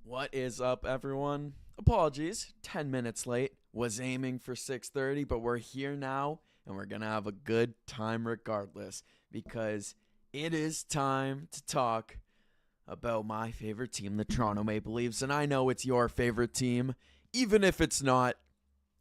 What is up, everyone? Apologies, 10 minutes late. Was aiming for 6:30, but we're here now and we're going to have a good time regardless because it is time to talk about my favorite team, the Toronto Maple Leafs, and I know it's your favorite team. Even if it's not,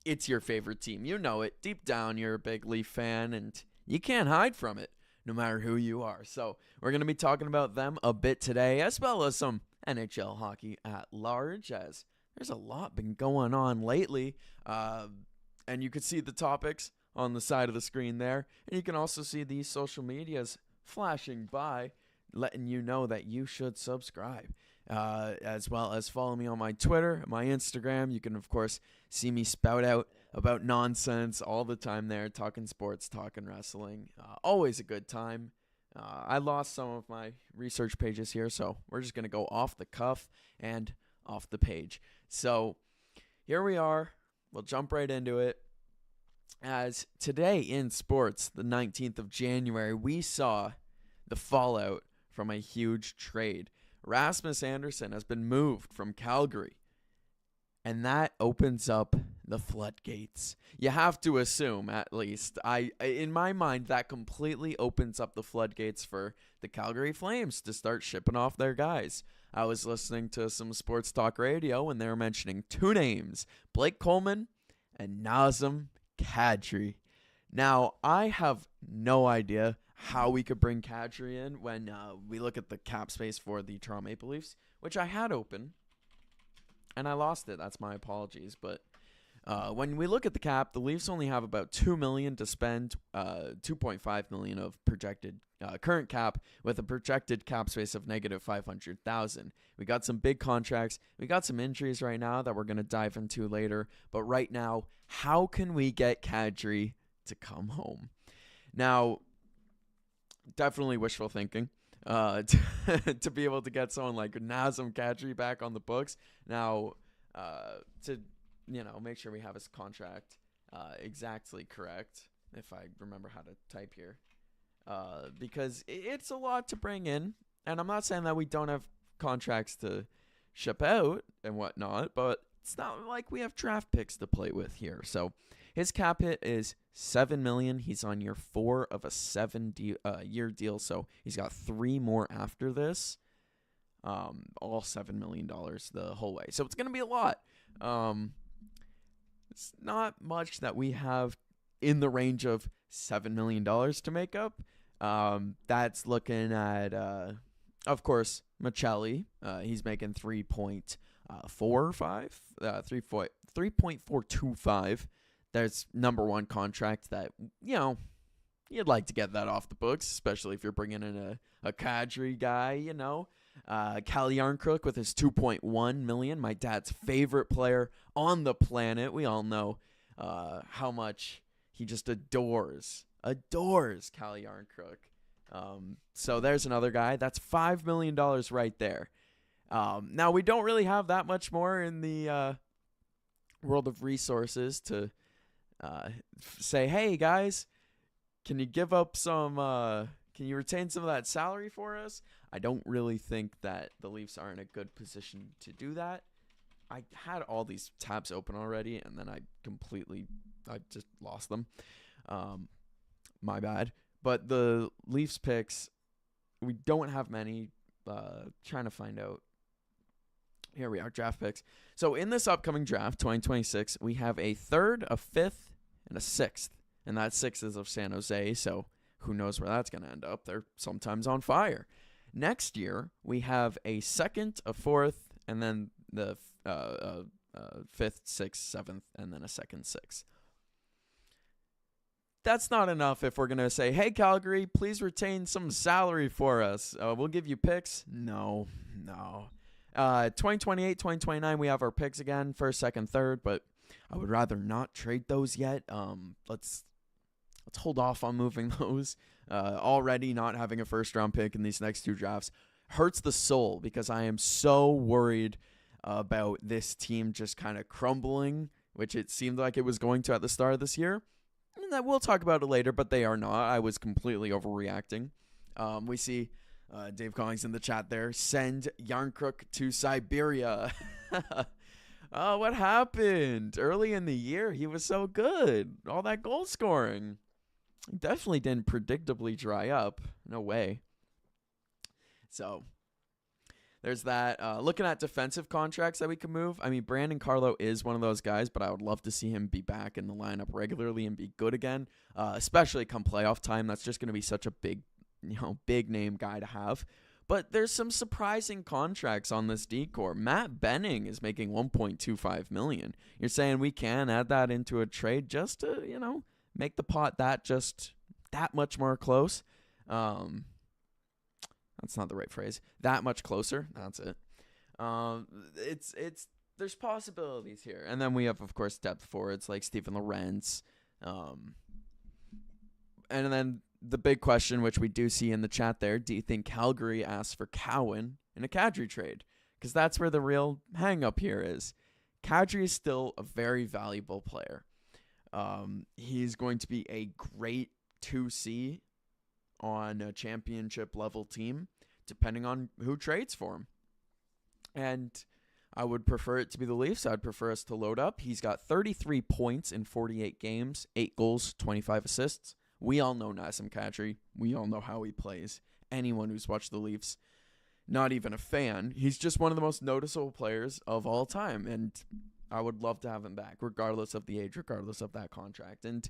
it's your favorite team. You know it. Deep down, you're a big Leaf fan and you can't hide from it no matter who you are. So, we're going to be talking about them a bit today, as well as some NHL hockey at large, as there's a lot been going on lately. And you can see the topics on the side of the screen there. And you can also see these social medias flashing by, letting you know that you should subscribe. As well as follow me on my Twitter, my Instagram. You can, of course, see me spout out about nonsense all the time there, talking sports, talking wrestling. Always a good time. I lost some of my research pages here, so we're just going to go off the cuff and off the page. So here we are. We'll jump right into it. As today in sports, the 19th of January, we saw the fallout from a huge trade. Rasmus Andersson has been moved from Calgary, and that opens up the floodgates. You have to assume, at least. In my mind, that completely opens up the floodgates for the Calgary Flames to start shipping off their guys. I was listening to some sports talk radio, and they were mentioning two names, Blake Coleman and Nazem Kadri. Now, I have no idea how we could bring Kadri in when we look at the cap space for the Toronto Maple Leafs, which I had open, and I lost it. That's my apologies. But when we look at the cap, the Leafs only have about $2 million to spend, $2.5 million of projected current cap, with a projected cap space of negative $500,000. We got some big contracts. We got some injuries right now that we're going to dive into later. But right now, how can we get Kadri to come home? Now, definitely wishful thinking to be able to get someone like Nazem Kadri back on the books. Now, to make sure we have his contract exactly correct, if I remember how to type here, because it's a lot to bring in. And I'm not saying that we don't have contracts to ship out and whatnot, but it's not like we have draft picks to play with here. So his cap hit is $7 million. He's on year 4 of a 7-year deal, so he's got 3 more after this. All $7 million the whole way. So it's gonna be a lot. It's not much that we have in the range of $7 million to make up. That's looking at, of course, Michelli. He's making 3.425. There's number one contract that, you'd like to get that off the books, especially if you're bringing in a Kadri guy, Calle Yarncrook with his $2.1 million, my dad's favorite player on the planet. We all know how much he just adores Calle Yarncrook. So there's another guy. That's $5 million right there. Now, we don't really have that much more in the world of resources to say, hey, guys, can you give up some, can you retain some of that salary for us? I don't really think that the Leafs are in a good position to do that. I had all these tabs open already, and then I just lost them. My bad. But the Leafs picks, we don't have many. Trying to find out. Here we are, draft picks. So in this upcoming draft, 2026, we have a 3rd, a 5th, and a 6th. And that 6th is of San Jose, so who knows where that's going to end up. They're sometimes on fire. Next year, we have a 2nd, a 4th, and then the 5th, 6th, 7th, and then a 2nd, 6th. That's not enough if we're going to say, hey, Calgary, please retain some salary for us. We'll give you picks. No. 2028, 2029, we have our picks again, 1st, 2nd, 3rd, but I would rather not trade those yet. Let's hold off on moving those. Already not having a 1st-round pick in these next 2 drafts hurts the soul because I am so worried about this team just kind of crumbling, which it seemed like it was going to at the start of this year. And that we'll talk about it later, but they are not. I was completely overreacting. We see Dave Collings in the chat there. Send Yarncrook to Siberia. Oh, what happened? Early in the year, he was so good. All that goal scoring. He definitely didn't predictably dry up. No way. So, there's that. Looking at defensive contracts that we can move. I mean, Brandon Carlo is one of those guys, but I would love to see him be back in the lineup regularly and be good again, especially come playoff time. That's just going to be such a big name guy to have. But there's some surprising contracts on this D-Corps. Matt Benning is making $1.25 million. You're saying we can add that into a trade just to, make the pot that much more close. That's not the right phrase. That much closer. That's it. There's possibilities here. And then we have, of course, depth forwards like Stephen Lorentz. And then the big question, which we do see in the chat there, do you think Calgary asks for Cowan in a Kadri trade? Because that's where the real hang-up here is. Kadri is still a very valuable player. He's going to be a great 2C on a championship-level team, depending on who trades for him. And I would prefer it to be the Leafs. I'd prefer us to load up. He's got 33 points in 48 games, 8 goals, 25 assists. We all know Nazem Kadri. We all know how he plays. Anyone who's watched the Leafs, not even a fan, he's just one of the most noticeable players of all time. And I would love to have him back, regardless of the age, regardless of that contract. And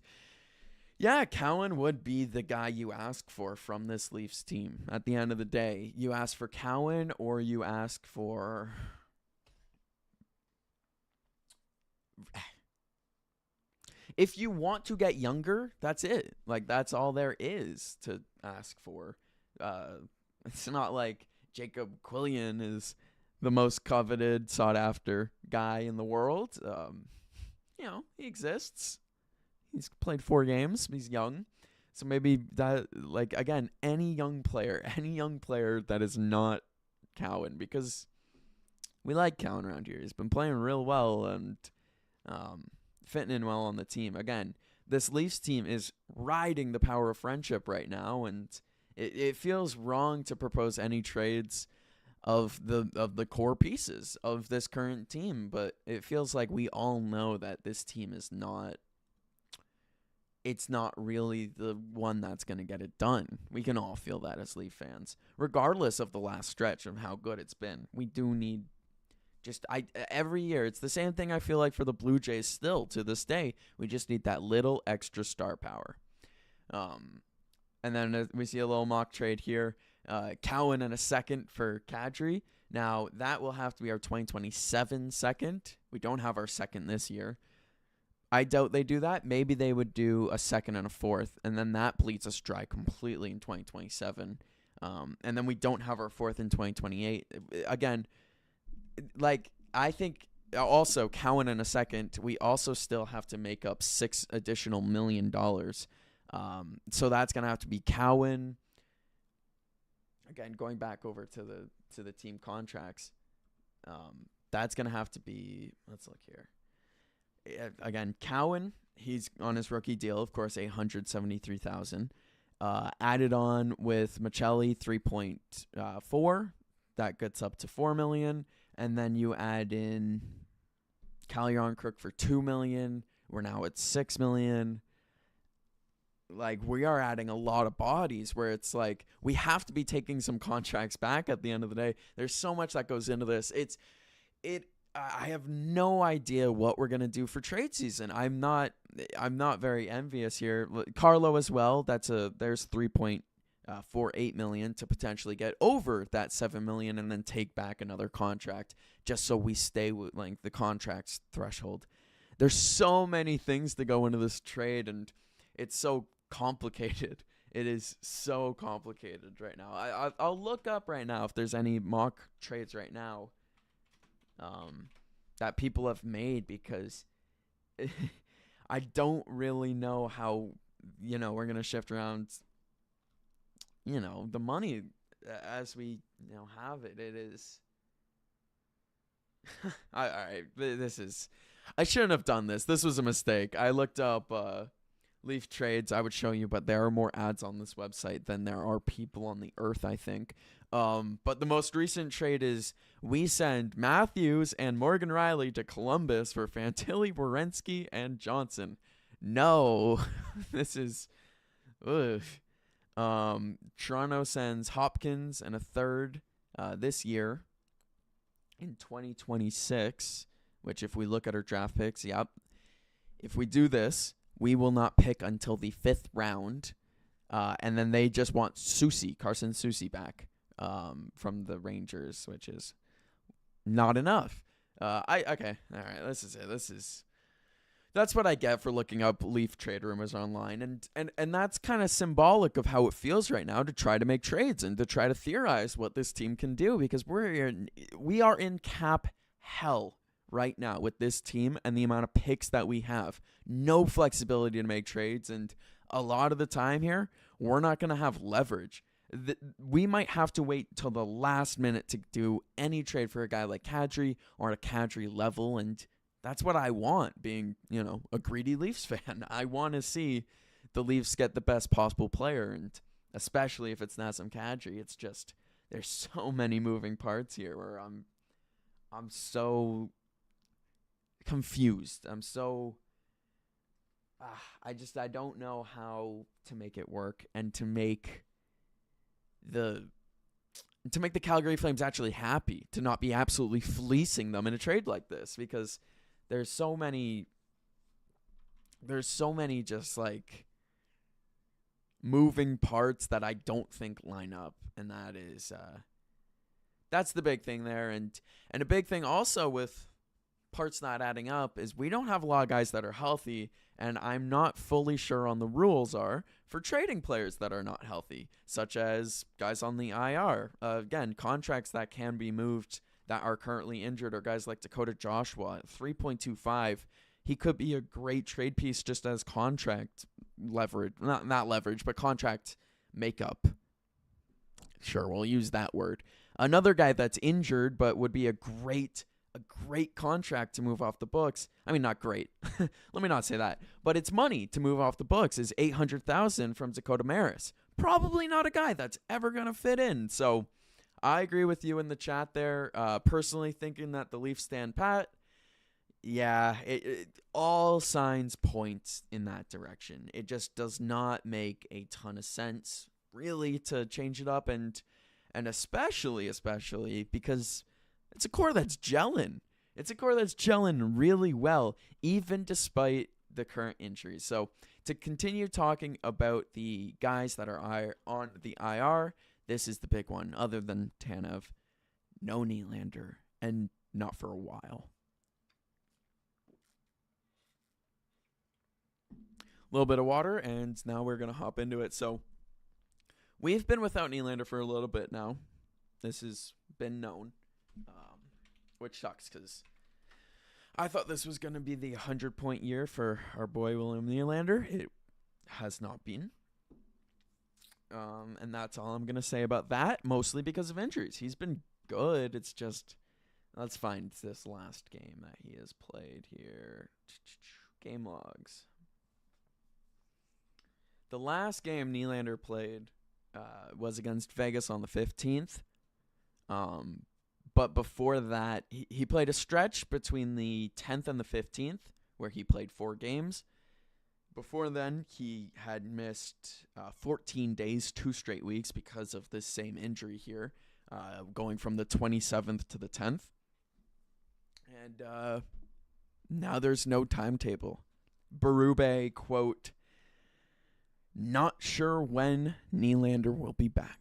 yeah, Cowan would be the guy you ask for from this Leafs team. At the end of the day, you ask for Cowan or you ask for... If you want to get younger, that's it. Like, that's all there is to ask for. It's not like Jacob Quillian is the most coveted, sought-after guy in the world. He exists. He's played 4 games. He's young. So maybe that, like, again, any young player that is not Cowan, because we like Cowan around here. He's been playing real well and fitting in well on the team. Again, this Leafs team is riding the power of friendship right now, and it feels wrong to propose any trades of the core pieces of this current team, but it feels like we all know that this team is not really the one that's going to get it done. We can all feel that as Leaf fans, regardless of the last stretch of how good it's been. We do need every year, it's the same thing I feel like for the Blue Jays still to this day. We just need that little extra star power. And then we see a little mock trade here. Cowan and a second for Kadri. Now, that will have to be our 2027 second. We don't have our second this year. I doubt they do that. Maybe they would do a second and a fourth, and then that bleeds us dry completely in 2027. And then we don't have our fourth in 2028. Again, like, I think also Cowan in a second, we also still have to make up $6 additional million. So that's going to have to be Cowan. Again, going back over to the team contracts, that's going to have to be, let's look here. Again, Cowan, he's on his rookie deal, of course, $173,000. Added on with Michelli, 3.4. That gets up to $4 million. And then you add in Cal Yarncrook for $2 million. We're now at $6 million. Like, we are adding a lot of bodies where it's like we have to be taking some contracts back at the end of the day. There's so much that goes into this. I have no idea what we're gonna do for trade season. I'm not very envious here. Carlo as well. There's $3.48 million to potentially get over that $7 million and then take back another contract just so we stay with like the contract's threshold. There's so many things to go into this trade, and it's so complicated. It is so complicated right now. I'll look up right now if there's any mock trades right now that people have made, because I don't really know how, we're going to shift around, the money as we have it. It is. All right. I shouldn't have done this. This was a mistake. I looked up Leaf trades I would show you, but there are more ads on this website than there are people on the earth, I think. But the most recent trade is we send Matthews and Morgan Riley to Columbus for Fantilli, Werenski, and Johnson. No, this is... Ugh. Toronto sends Hopkins and a third this year in 2026, which if we look at our draft picks, yep. If we do this, we will not pick until the 5th round. And then they just want Carson Soucy back from the Rangers, which is not enough. Okay. All right. This is it. That's what I get for looking up Leaf trade rumors online. And that's kind of symbolic of how it feels right now to try to make trades and to try to theorize what this team can do, because we are in cap hell right now with this team and the amount of picks that we have. No flexibility to make trades, and a lot of the time here, we're not going to have leverage. We might have to wait till the last minute to do any trade for a guy like Kadri or a Kadri level, and that's what I want, being, a greedy Leafs fan. I want to see the Leafs get the best possible player, and especially if it's Nazem Kadri. It's just, there's so many moving parts here where I'm so confused. I'm so I don't know how to make it work and to make the Calgary Flames actually happy, to not be absolutely fleecing them in a trade like this, because there's so many just like moving parts that I don't think line up, and that's the big thing there. And a big thing also with parts not adding up is we don't have a lot of guys that are healthy, and I'm not fully sure on the rules are for trading players that are not healthy, such as guys on the IR. Again, contracts that can be moved that are currently injured, or guys like Dakota Joshua at 3.25. He could be a great trade piece just as contract leverage, not leverage, but contract makeup. Sure, we'll use that word. Another guy that's injured but would be a great contract to move off the books. I mean, not great. Let me not say that. But it's money to move off the books is $800,000 from Dakota Maris. Probably not a guy that's ever going to fit in. So I agree with you in the chat there. Personally thinking that the Leafs stand pat. Yeah, all signs point in that direction. It just does not make a ton of sense, really, to change it up. And especially because it's a core that's gelling. It's a core that's gelling really well, even despite the current injuries. So to continue talking about the guys that are on the IR, this is the big one. Other than Tanev, no Nylander, and not for a while. A little bit of water, and now we're going to hop into it. So we've been without Nylander for a little bit now. This has been known. Which sucks because I thought this was going to be the 100-point year for our boy William Nylander. It has not been. And that's all I'm going to say about that, mostly because of injuries. He's been good. It's just, let's find this last game that he has played here. Game logs. The last game Nylander played was against Vegas on the 15th. But before that, he played a stretch between the 10th and the 15th where he played 4 games. Before then, he had missed 14 days, 2 straight weeks because of this same injury here, going from the 27th to the 10th. And now there's no timetable. Berube, quote, "Not sure when Nylander will be back."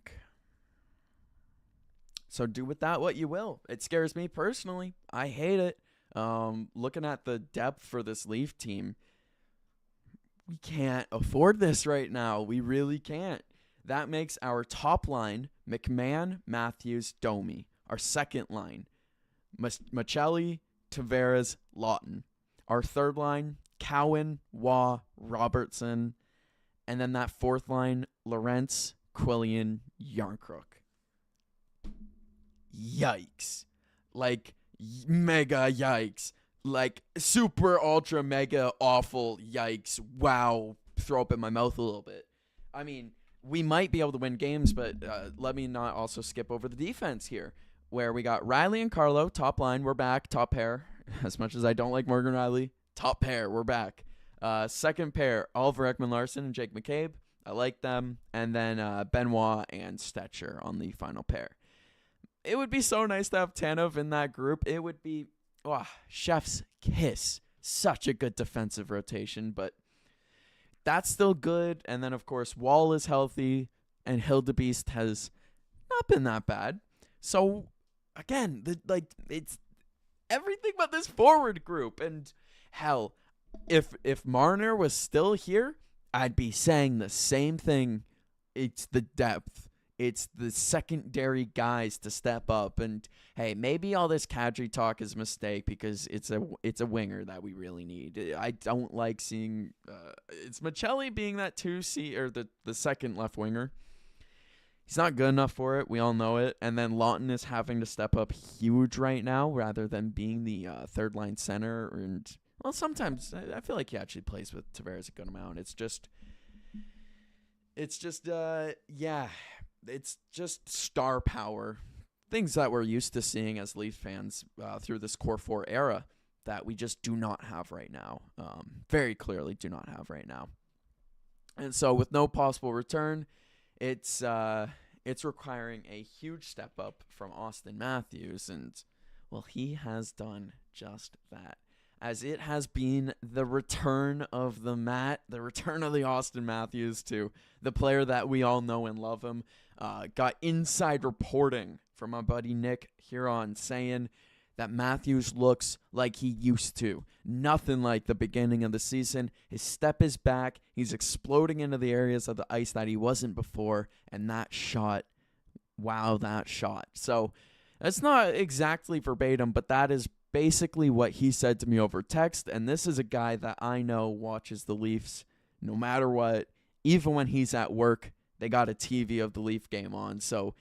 So do with that what you will. It scares me personally. I hate it. Looking at the depth for this Leaf team, we can't afford this right now. We really can't. That makes our top line McMahon, Matthews, Domi. Our second line, Machelli, Tavares, Lawton. Our third line, Cowan, Waugh, Robertson. And then that fourth line, Lorentz, Quillian, Yarncrook. Yikes. Like, mega yikes. Like, super, ultra, mega awful yikes. Wow. throw up in my mouth a little bit. I mean, we might be able to win games, but let me not also skip over the defense here, where we got Riley and Carlo, top line, we're back, top pair. As much as I don't like Morgan Riley, top pair, we're back. Second pair, Oliver Ekman-Larsson and Jake McCabe. I like them. And then Benoit and Stetcher on the final pair. It would be so nice to have Tanev in that group. It would be chef's kiss. Such a good defensive rotation, but that's still good. And then, of course, Wall is healthy, and Hildebeest has not been that bad. So, again, it's everything but this forward group. And, hell, if Marner was still here, I'd be saying the same thing. It's the depth. It's the secondary guys to step up. And, hey, maybe all this Kadri talk is a mistake because it's a winger that we really need. I don't like seeing it's Michelli being that 2C or the second left winger. He's not good enough for it. We all know it. And then Lawton is having to step up huge right now rather than being the third-line center. And, well, sometimes I feel like he actually plays with Tavares a good amount. It's just star power. Things that we're used to seeing as Leaf fans through this Core 4 era that we just do not have right now. Very clearly do not have right now. And so with no possible return, it's requiring a huge step up from Auston Matthews. And, well, he has done just that. As it has been the return of the return of the Auston Matthews to the player that we all know and love him. Got inside reporting from my buddy Nick Huron saying that Matthews looks like he used to. Nothing like the beginning of the season. His step is back. He's exploding into the areas of the ice that he wasn't before. And that shot, wow, that shot. So that's not exactly verbatim, but that is basically what he said to me over text. And this is a guy that I know watches the Leafs no matter what. Even when he's at work, they got a TV of the Leaf game on. So,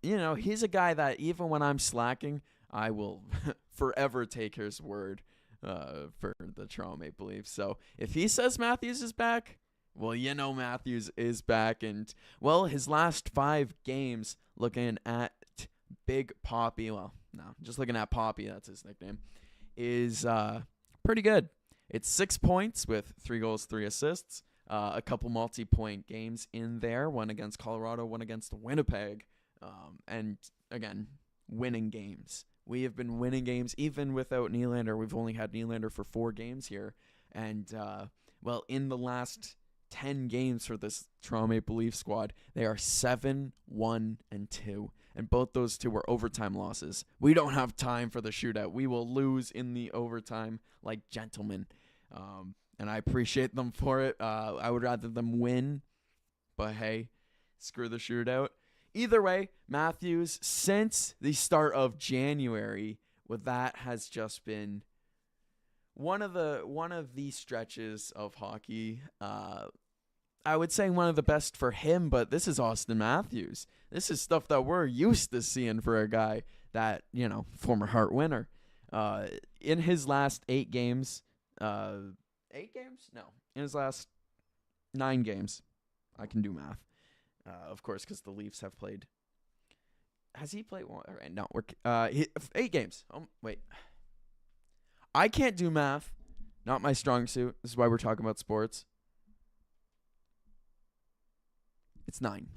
he's a guy that even when I'm slacking, I will forever take his word for the Toronto Maple Leafs. So if he says Matthews is back, well, Matthews is back. And, well, his last 5 games looking at Big Poppy, well, no, just looking at Poppy, that's his nickname, is pretty good. It's 6 points with 3 goals, 3 assists, a couple multi-point games in there, one against Colorado, one against Winnipeg, and, again, winning games. We have been winning games even without Nylander. We've only had Nylander for 4 games here. And, well, in the last 10 games for this Toronto Maple Leafs squad, they are 7-1-2. And both those 2 were overtime losses. We don't have time for the shootout. We will lose in the overtime like gentlemen. And I appreciate them for it. I would rather them win. But hey, screw the shootout. Either way, Matthews, since the start of January, that has just been one of the stretches of hockey. I would say one of the best for him, but this is Auston Matthews. This is stuff that we're used to seeing for a guy that, former Hart winner. In his last 8 games, 8 games? No. In his last 9 games. I can do math. Of course, because the Leafs have played. Has he played one? All right, no. 8 games. Wait. I can't do math. Not my strong suit. This is why we're talking about sports. It's 9.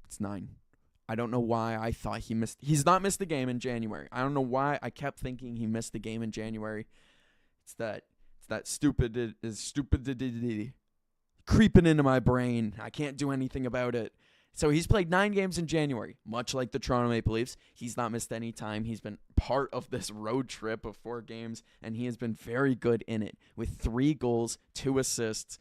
It's 9. I don't know why I thought he missed. He's not missed a game in January. I don't know why I kept thinking he missed a game in January. It's that stupidity creeping into my brain. I can't do anything about it. So he's played 9 games in January, much like the Toronto Maple Leafs. He's not missed any time. He's been part of this road trip of 4 games, and he has been very good in it with 3 goals, 2 assists.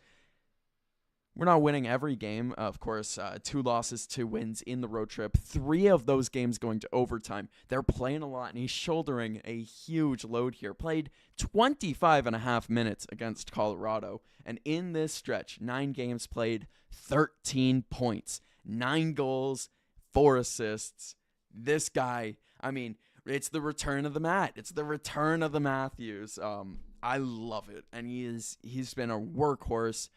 We're not winning every game, of course. 2 losses, 2 wins in the road trip. 3 of those games going to overtime. They're playing a lot, and he's shouldering a huge load here. Played 25 and a half minutes against Colorado. And in this stretch, 9 games played, 13 points. 9 goals, 4 assists. This guy, it's the return of the Matt. It's the return of the Matthews. I love it. And he's been a workhorse.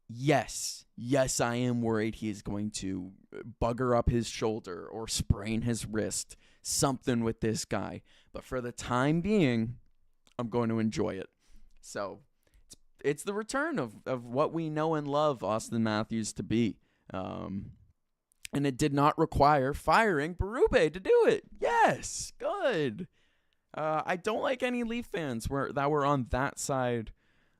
Yes, I am worried he is going to bugger up his shoulder or sprain his wrist, something with this guy. But for the time being, I'm going to enjoy it. So it's the return of what we know and love Auston Matthews to be. And it did not require firing Berube to do it. Yes, good. I don't like any Leaf fans that were on that side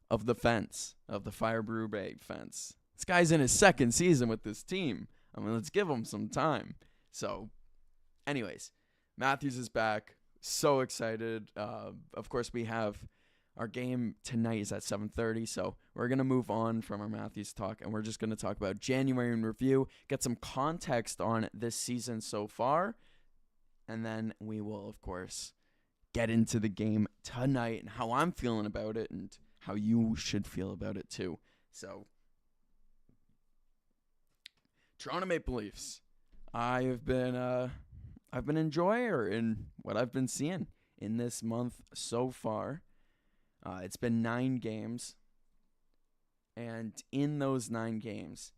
of the fence, of the Fire Berube fence. This guy's in his second season with this team. I mean, let's give him some time. So, anyways, Matthews is back. So excited. Of course, we have our game tonight is at 7:30, so we're going to move on from our Matthews talk, and we're just going to talk about January in review, get some context on this season so far, and then we will, of course, get into the game tonight and how I'm feeling about it and how you should feel about it too. So, Toronto Maple Leafs. I've been enjoying in what I've been seeing in this month so far. It's been 9 games, and in those 9 games,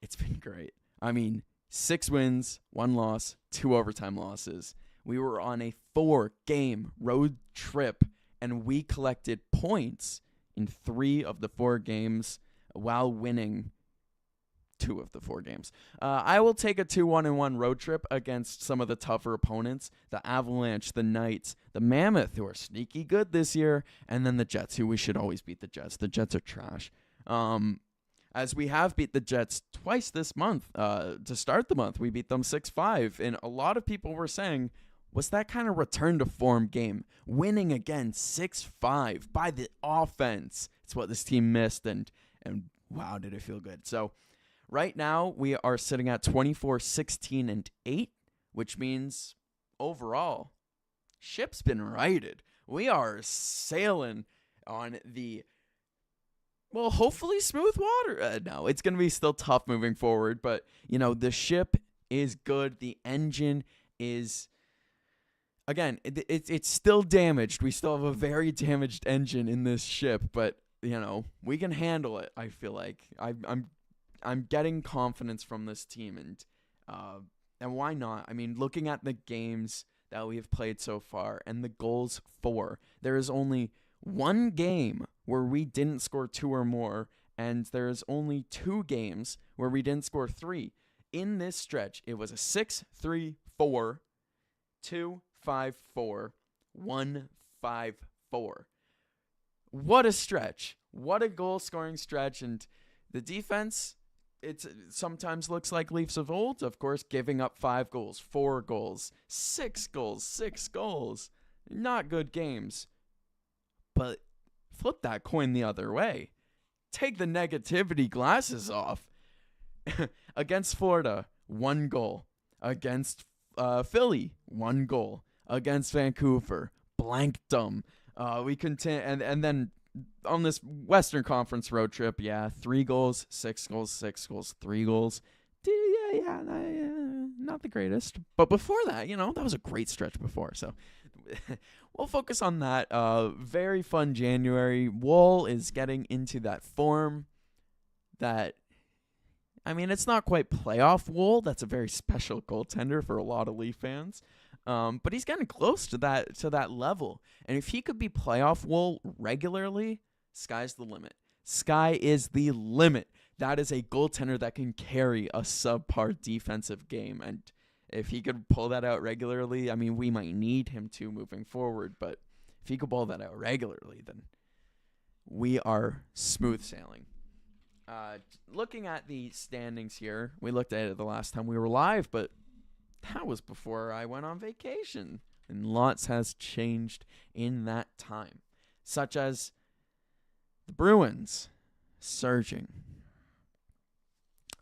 it's been great. I mean, 6 wins, 1 loss, 2 overtime losses. We were on a 4-game road trip, and we collected points in 3 of the 4 games while winning 2 of the 4 games. I will take a 2-1-1 road trip against some of the tougher opponents, the Avalanche, the Knights, the Mammoth, who are sneaky good this year, and then the Jets, who we should always beat the Jets. The Jets are trash. As we have beat the Jets twice this month. To start the month, we beat them 6-5, and a lot of people were saying, was that kind of return to form game? Winning again 6-5 by the offense. It's what this team missed, and wow, did it feel good. So, right now, we are sitting at 24-16-8, which means overall, ship's been righted. We are sailing on the, well, hopefully smooth water. No, it's going to be still tough moving forward, but, the ship is good. The engine is, again, it's still damaged. We still have a very damaged engine in this ship, but, we can handle it, I feel like. I'm getting confidence from this team, and why not? I mean, looking at the games that we have played so far and the goals for, there is only 1 game where we didn't score 2 or more, and there's only 2 games where we didn't score 3. In this stretch, it was a 6-3-4, 2-5-4, 1-5-4. What a stretch. What a goal-scoring stretch, and the defense, it sometimes looks like Leafs of old, of course, giving up 5 goals, 4 goals, 6 goals, 6 goals. Not good games. But flip that coin the other way. Take the negativity glasses off. Against Florida, 1 goal. Against Philly, 1 goal. Against Vancouver, blanked them. We continue, and then on this Western Conference road trip, 3 goals, 6 goals, 6 goals, 3 goals. Not the greatest. But before that, that was a great stretch before. So we'll focus on that. Very fun January. Wool is getting into that form that, I mean, it's not quite playoff Wool. That's a very special goaltender for a lot of Leaf fans. But he's getting close to that level. And if he could be playoff Wool regularly, sky's the limit. Sky is the limit. That is a goaltender that can carry a subpar defensive game. And if he could pull that out regularly, I mean, we might need him to moving forward. But if he could pull that out regularly, then we are smooth sailing. Looking at the standings here, we looked at it the last time we were live, but that was before I went on vacation, and lots has changed in that time, such as the Bruins surging.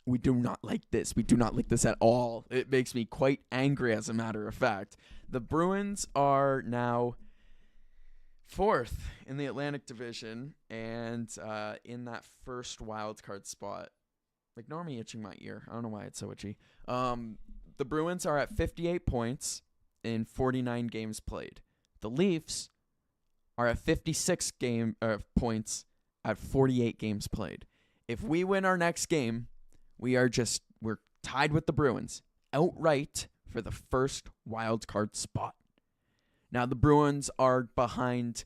We do not like this. We do not like this at all. It makes me quite angry, as a matter of fact. The Bruins are now 4th in the Atlantic Division, and in that first wild card spot. Ignore me itching my ear. I don't know why it's so itchy. The Bruins are at 58 points in 49 games played. The Leafs are at 56 points at 48 games played. If we win our next game, we're tied with the Bruins outright for the first wild card spot. Now the Bruins are behind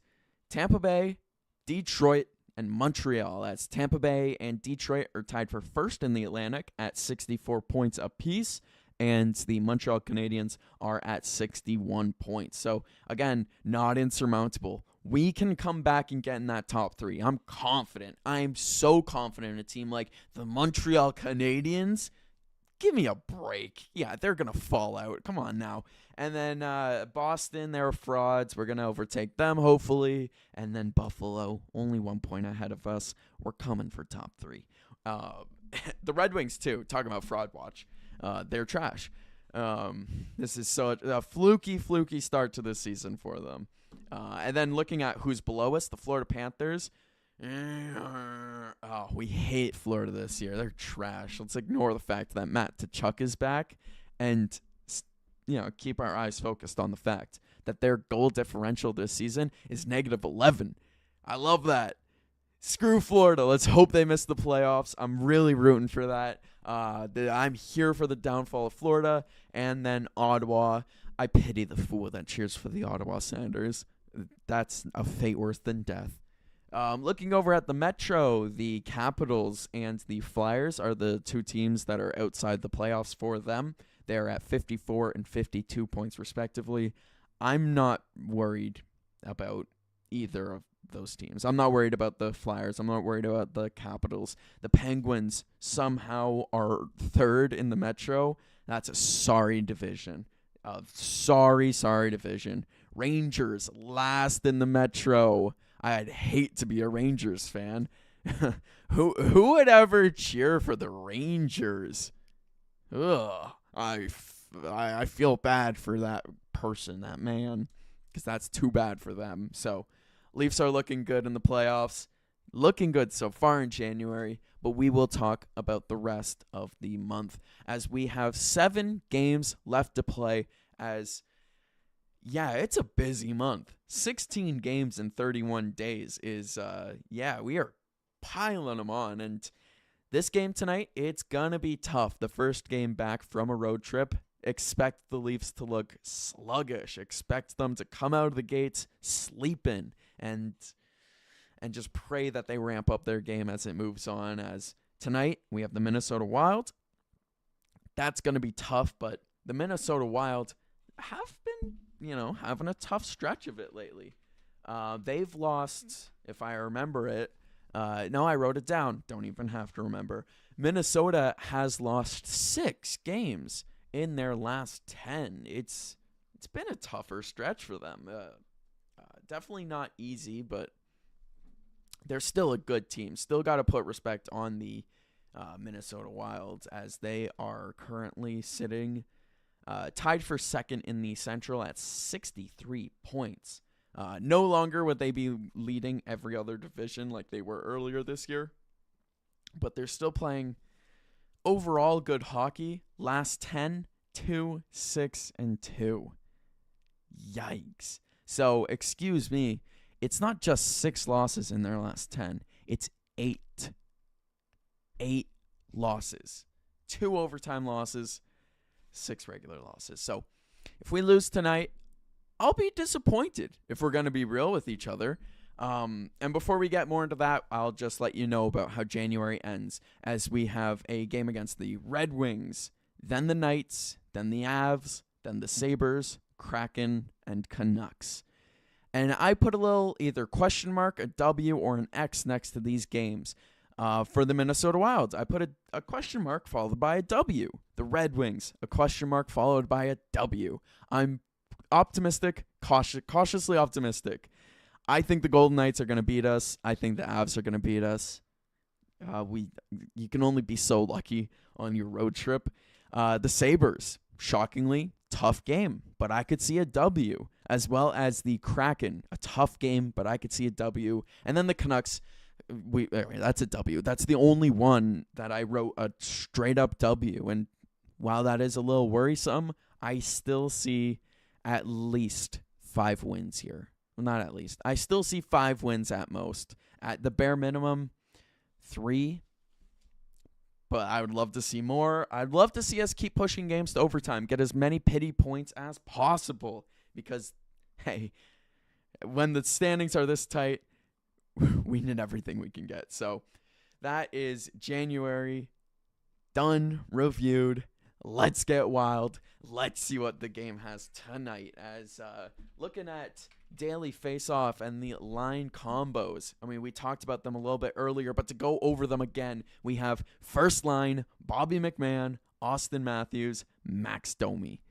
Tampa Bay, Detroit, and Montreal, as Tampa Bay and Detroit are tied for first in the Atlantic at 64 points apiece, and the Montreal Canadiens are at 61 points. So, again, not insurmountable. We can come back and get in that top three. I'm confident. I'm so confident in a team like the Montreal Canadiens. Give me a break. Yeah, they're going to fall out. Come on now. And then Boston, they're frauds. We're going to overtake them, hopefully. And then Buffalo, only 1 point ahead of us. We're coming for top three. The Red Wings, too. Talking about fraud watch. They're trash. This is such a fluky start to this season for them. And then looking at who's below us, the Florida Panthers. Oh, we hate Florida this year. They're trash. Let's ignore the fact that Matt Tkachuk is back and, keep our eyes focused on the fact that their goal differential this season is -11. I love that. Screw Florida. Let's hope they miss the playoffs. I'm really rooting for that. I'm here for the downfall of Florida. And then Ottawa. I pity the fool that cheers for the Ottawa Sounders. That's a fate worse than death. Looking over at the Metro, the Capitals and the Flyers are the two teams that are outside the playoffs for them. They're at 54 and 52 points respectively. I'm not worried about either of those teams. I'm not worried about the Flyers. I'm not worried about the Capitals. The Penguins somehow are third in the Metro. That's a sorry division. Sorry division. Rangers last in the Metro. I'd hate to be a Rangers fan. Who would ever cheer for the Rangers? Ugh. I feel bad for that person, that man, because that's too bad for them. So, Leafs are looking good in the playoffs. Looking good so far in January, but we will talk about the rest of the month as we have 7 games left to play as... Yeah, it's a busy month. 16 games in 31 days is, we are piling them on. And this game tonight, it's going to be tough. The first game back from a road trip. Expect the Leafs to look sluggish. Expect them to come out of the gates sleeping. And just pray that they ramp up their game as it moves on. As tonight, we have the Minnesota Wild. That's going to be tough, but the Minnesota Wild have been... having a tough stretch of it lately. They've lost, if I remember it. No, I wrote it down. Don't even have to remember. Minnesota has lost 6 games in their last 10. It's been a tougher stretch for them. Definitely not easy, but they're still a good team. Still got to put respect on the Minnesota Wild as they are currently sitting... tied for second in the Central at 63 points. No longer would they be leading every other division like they were earlier this year, but they're still playing overall good hockey. Last 10, 2, 6, and 2. Yikes. So, excuse me, it's not just 6 losses in their last 10. It's 8. 8 losses. 2 overtime losses. 6 regular losses. So if we lose tonight, I'll be disappointed if we're going to be real with each other. And before we get more into that, I'll just let you know about how January ends as we have a game against the Red Wings, then the Knights, then the Avs, then the Sabres, Kraken, and Canucks. And I put a little either question mark, a W, or an X next to these games. For the Minnesota Wild, I put a question mark followed by a W. The Red Wings, a question mark followed by a W. I'm optimistic, cautiously optimistic. I think the Golden Knights are going to beat us. I think the Avs are going to beat us. You can only be so lucky on your road trip. The Sabres, shockingly, tough game, but I could see a W, as well as the Kraken, a tough game, but I could see a W. And then the Canucks, that's a W. That's the only one that I wrote a straight up W. And while that is a little worrisome, I still see at least 5 wins here. Well, not at least. I still see 5 wins at most. At the bare minimum, 3. But I would love to see more. I'd love to see us keep pushing games to overtime, get as many pity points as possible. Because, hey, when the standings are this tight, we need everything we can get. So that is January. Done, reviewed. Let's get wild. Let's see what the game has tonight. As looking at daily face-off and the line combos. I mean, we talked about them a little bit earlier, but to go over them again, we have first line, Bobby McMahon, Auston Matthews, Max Domi.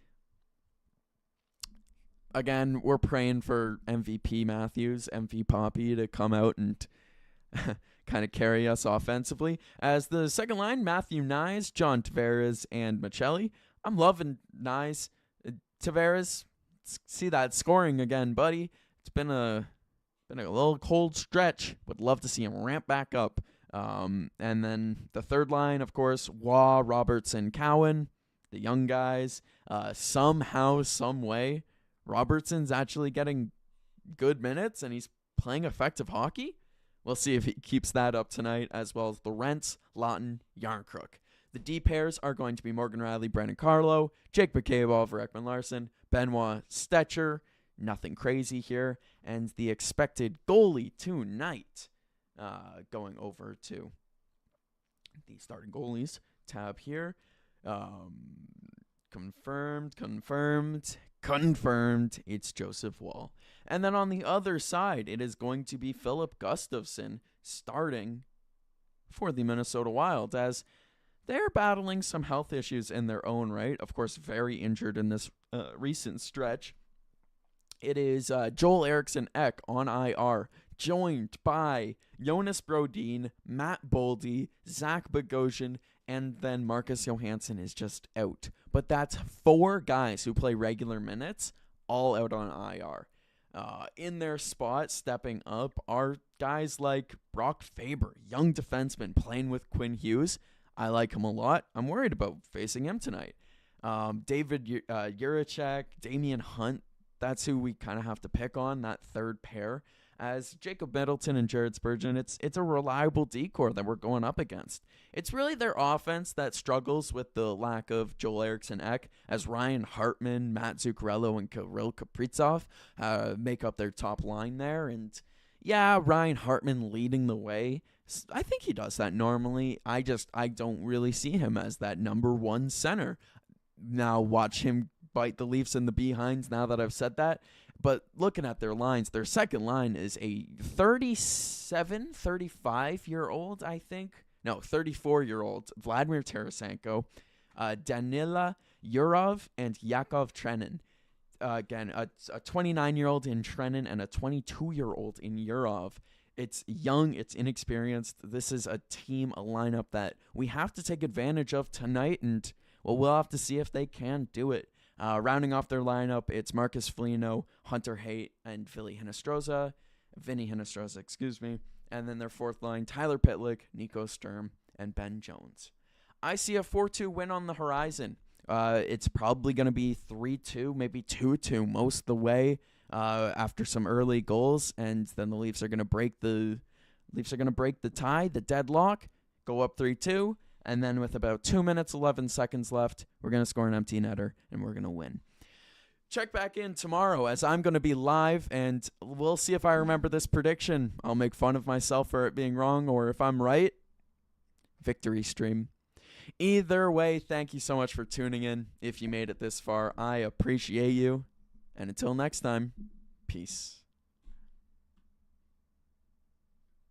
Again, we're praying for MVP Matthews, MVP Poppy to come out and kind of carry us offensively. As the second line, Matthew Nyes, John Tavares, and Michelli. I'm loving Nyes. Tavares, see that scoring again, buddy. It's been a little cold stretch. Would love to see him ramp back up. And then the third line, of course, Waugh, Robertson, Cowan, the young guys. Somehow, some way, Robertson's actually getting good minutes and he's playing effective hockey. We'll see if he keeps that up tonight, as well as the Rents, Lawton, Yarncrook. The D pairs are going to be Morgan Riley, Brendan Carlo, Jake McCabe, Oliver Ekman-Larsson, Benoit Stetcher. Nothing crazy here. And the expected goalie tonight, going over to the starting goalies tab here. Confirmed. It's Joseph Wall. And then on the other side, it is going to be Philip Gustafsson starting for the Minnesota Wild, as they're battling some health issues in their own right. Of course, very injured in this recent stretch. It is Joel Eriksson Ek on IR, joined by Jonas Brodin, Matt Boldy, Zach Bogosian, and then Marcus Johansson is just out. But that's 4 guys who play regular minutes, all out on IR. In their spot, stepping up, are guys like Brock Faber, young defenseman playing with Quinn Hughes. I like him a lot. I'm worried about facing him tonight. David Juracek, Damian Hunt, that's who we kind of have to pick on, that third pair. As Jacob Middleton and Jared Spurgeon, it's a reliable decor that we're going up against. It's really their offense that struggles with the lack of Joel Eriksson Ek, as Ryan Hartman, Matt Zuccarello, and Kirill Kaprizov make up their top line there. And yeah, Ryan Hartman leading the way. I think he does that normally. I don't really see him as that number 1 center. Now watch him bite the Leafs in the behinds now that I've said that. But looking at their lines, their second line is a 35-year-old, I think. No, 34-year-old Vladimir Tarasenko, Danila Yurov, and Yakov Trenin. Again, a 29-year-old in Trenin and a 22-year-old in Yurov. It's young, it's inexperienced. This is a team, a lineup that we have to take advantage of tonight, and we'll have to see if they can do it. Rounding off their lineup, it's Marcus Foligno, Hunter Haight, and Vinny Hinostroza, and then their fourth line, Tyler Pitlick, Nico Sturm, and Ben Jones. I see a 4-2 win on the horizon. It's probably going to be 3-2, maybe 2-2 most of the way after some early goals, and then the Leafs are going to break the tie, the deadlock, go up 3-2. And then with about 2 minutes, 11 seconds left, we're going to score an empty netter, and we're going to win. Check back in tomorrow, as I'm going to be live, and we'll see if I remember this prediction. I'll make fun of myself for it being wrong, or if I'm right, victory stream. Either way, thank you so much for tuning in. If you made it this far, I appreciate you. And until next time, peace.